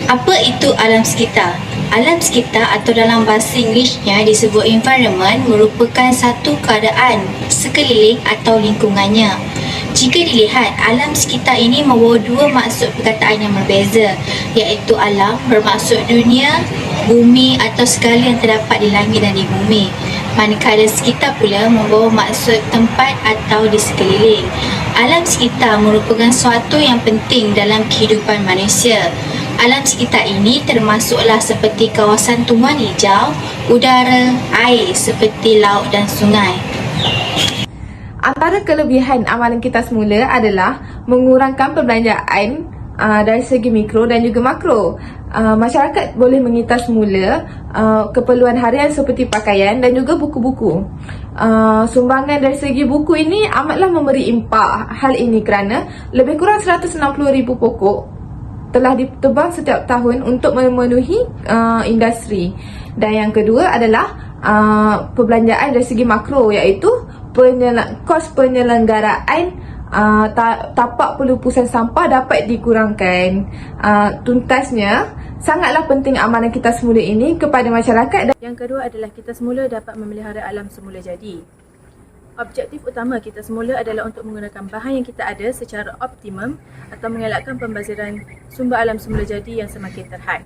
Apa itu alam sekitar? Alam sekitar atau dalam bahasa Inggerisnya disebut environment merupakan satu keadaan sekeliling atau lingkungannya. Jika dilihat, alam sekitar ini membawa dua maksud perkataan yang berbeza, iaitu alam bermaksud dunia, bumi atau segala yang terdapat di langit dan di bumi. Manakala sekitar pula membawa maksud tempat atau di sekeliling. Alam sekitar merupakan suatu yang penting dalam kehidupan manusia. Alam sekitar ini termasuklah seperti kawasan tumbuhan hijau, udara, air seperti laut dan sungai. Antara kelebihan amalan kita semula adalah mengurangkan perbelanjaan dari segi mikro dan juga makro. Masyarakat boleh mengitas semula keperluan harian seperti pakaian dan juga buku-buku. Sumbangan dari segi buku ini amatlah memberi impak. Hal ini kerana lebih kurang 160,000 pokok telah ditebang setiap tahun untuk memenuhi industri. Dan yang kedua adalah perbelanjaan dari segi makro, iaitu kos penyelenggaraan tapak pelupusan sampah dapat dikurangkan. Tuntasnya, sangatlah penting amalan kita semula ini kepada masyarakat. Yang kedua adalah kita semula dapat memelihara alam semula jadi. Objektif utama kita semula adalah untuk menggunakan bahan yang kita ada secara optimum atau mengelakkan pembaziran sumber alam semula jadi yang semakin terhad.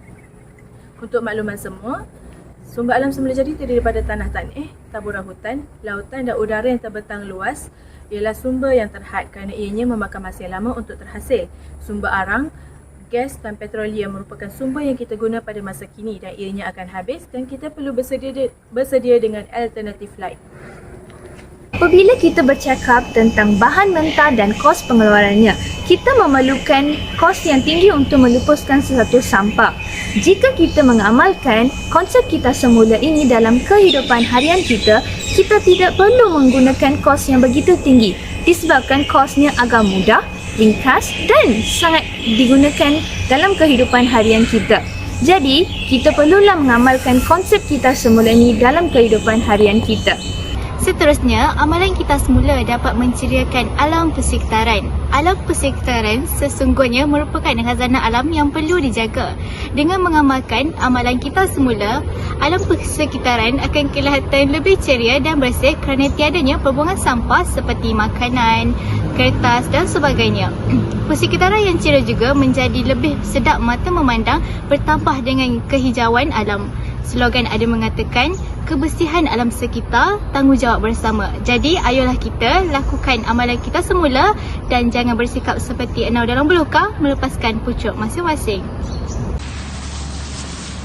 Untuk makluman semua, sumber alam semula jadi terdiri daripada tanah tanah, taburan hutan, lautan dan udara yang terbentang luas ialah sumber yang terhad kerana ianya memakan masa yang lama untuk terhasil. Sumber arang, gas dan petroleum merupakan sumber yang kita guna pada masa kini dan ianya akan habis dan kita perlu bersedia dengan alternatif lain. Apabila kita bercakap tentang bahan mentah dan kos pengeluarannya, kita memerlukan kos yang tinggi untuk melupuskan sesuatu sampah. Jika kita mengamalkan konsep kita semula ini dalam kehidupan harian kita, kita tidak perlu menggunakan kos yang begitu tinggi disebabkan kosnya agak mudah, ringkas dan sangat digunakan dalam kehidupan harian kita. Jadi, kita perlulah mengamalkan konsep kita semula ini dalam kehidupan harian kita. Seterusnya, amalan kita semula dapat menceriakan alam persekitaran. Alam persekitaran sesungguhnya merupakan khazanah alam yang perlu dijaga. Dengan mengamalkan amalan kita semula, alam persekitaran akan kelihatan lebih ceria dan bersih kerana tiadanya pembuangan sampah seperti makanan, kertas dan sebagainya. Persekitaran yang ceria juga menjadi lebih sedap mata memandang bertambah dengan kehijauan alam. Slogan ada mengatakan, kebersihan alam sekitar, tanggungjawab bersama. Jadi, ayolah kita lakukan amalan kita semula dan jangan bersikap seperti enau dalam beluka melepaskan pucuk masing-masing.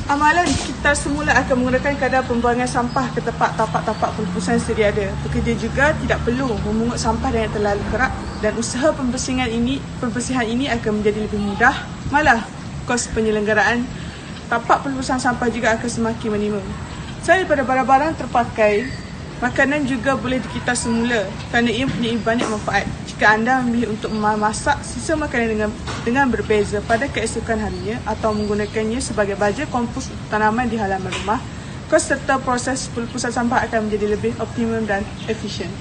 Amalan kita semula akan menggunakan kadar pembuangan sampah ke tempat tapak-tapak pelupusan sedia ada. Pekerja juga tidak perlu memungut sampah yang terlalu kerap dan usaha pembersihan ini akan menjadi lebih mudah. Malah, kos penyelenggaraan tapak pelupusan sampah juga akan semakin minimum. Selain daripada barang-barang terpakai, makanan juga boleh dikitas semula kerana ia mempunyai banyak manfaat. Jika anda memilih untuk memasak sisa makanan dengan berbeza pada keesokan harinya atau menggunakannya sebagai baja kompos untuk tanaman di halaman rumah, kos serta proses pelupusan sampah akan menjadi lebih optimum dan efisien.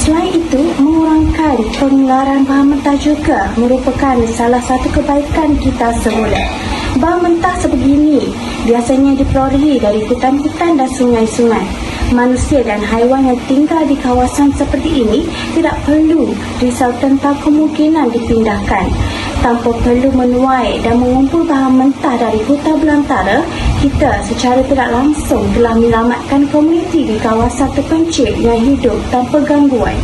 Selain itu, mengurangkan pengeluaran bahan mentah juga merupakan salah satu kebaikan kita semula. Bahan mentah sebegini biasanya diperolehi dari hutan-hutan dan sungai-sungai. Manusia dan haiwan yang tinggal di kawasan seperti ini tidak perlu risau tentang kemungkinan dipindahkan. Tanpa perlu menuai dan mengumpul bahan mentah dari hutan belantara, kita secara tidak langsung telah menyelamatkan komuniti di kawasan terpencil yang hidup tanpa gangguan.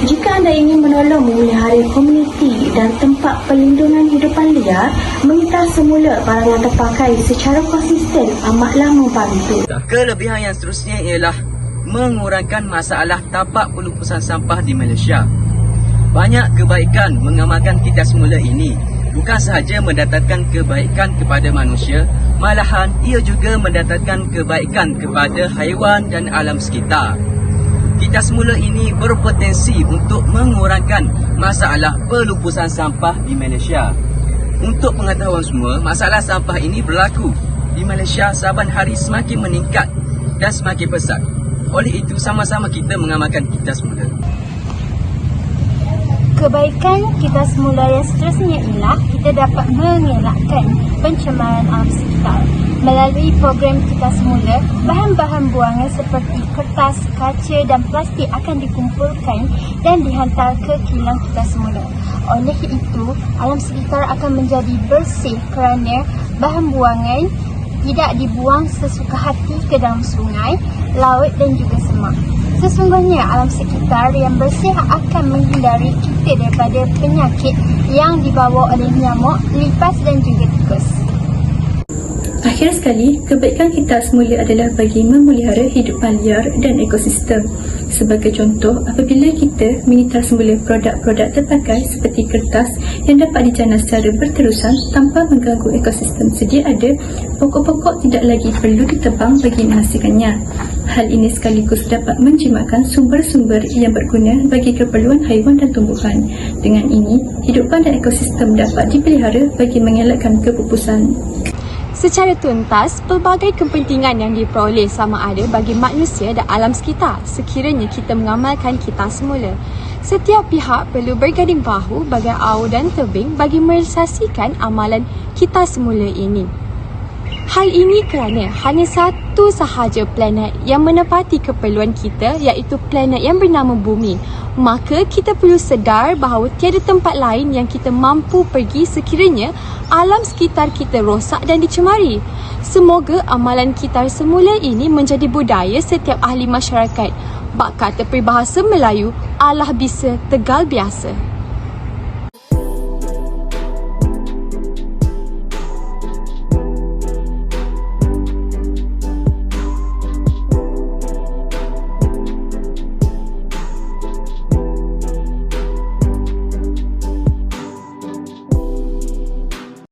Jika anda ingin menolong memelihara komuniti dan tempat perlindungan hidupan liar, mengitar semula barang yang terpakai secara konsisten amatlah membantu. Kelebihan yang seterusnya ialah mengurangkan masalah tapak pelupusan sampah di Malaysia. Banyak kebaikan mengamalkan kita semula ini bukan sahaja mendatangkan kebaikan kepada manusia, malahan ia juga mendatangkan kebaikan kepada haiwan dan alam sekitar. Kita semula ini berpotensi untuk mengurangkan masalah pelupusan sampah di Malaysia. Untuk pengetahuan semua, masalah sampah ini berlaku di Malaysia saban hari semakin meningkat dan semakin besar. Oleh itu, sama-sama kita mengamalkan kita semula. Kebaikan kita semula yang seterusnya ialah kita dapat mengelakkan pencemaran alam sekitar. Melalui program kita semula, bahan-bahan buangan seperti kertas, kaca dan plastik akan dikumpulkan dan dihantar ke kilang kita semula. Oleh itu, alam sekitar akan menjadi bersih kerana bahan buangan tidak dibuang sesuka hati ke dalam sungai, laut dan juga semak. Sesungguhnya alam sekitar yang bersih akan menghindari kita daripada penyakit yang dibawa oleh nyamuk, lipas dan juga tikus. Akhir sekali, kebaikan kita semula adalah bagi memelihara hidupan liar dan ekosistem. Sebagai contoh, apabila kita mengitar semula produk-produk terpakai seperti kertas yang dapat dijana secara berterusan tanpa mengganggu ekosistem sedia ada, pokok-pokok tidak lagi perlu ditebang bagi menghasilkannya. Hal ini sekaligus dapat menjimatkan sumber-sumber yang berguna bagi keperluan haiwan dan tumbuhan. Dengan ini, hidupan dan ekosistem dapat dipelihara bagi mengelakkan kepupusan. Secara tuntas, pelbagai kepentingan yang diperoleh sama ada bagi manusia dan alam sekitar sekiranya kita mengamalkan kita semula. Setiap pihak perlu berganding bahu bagai au dan tebing bagi merealisasikan amalan kita semula ini. Hal ini kerana hanya satu sahaja planet yang menepati keperluan kita, iaitu planet yang bernama Bumi. Maka kita perlu sedar bahawa tiada tempat lain yang kita mampu pergi sekiranya alam sekitar kita rosak dan dicemari. Semoga amalan kita semula ini menjadi budaya setiap ahli masyarakat. Bak kata peribahasa Melayu, Allah bisa tegal biasa.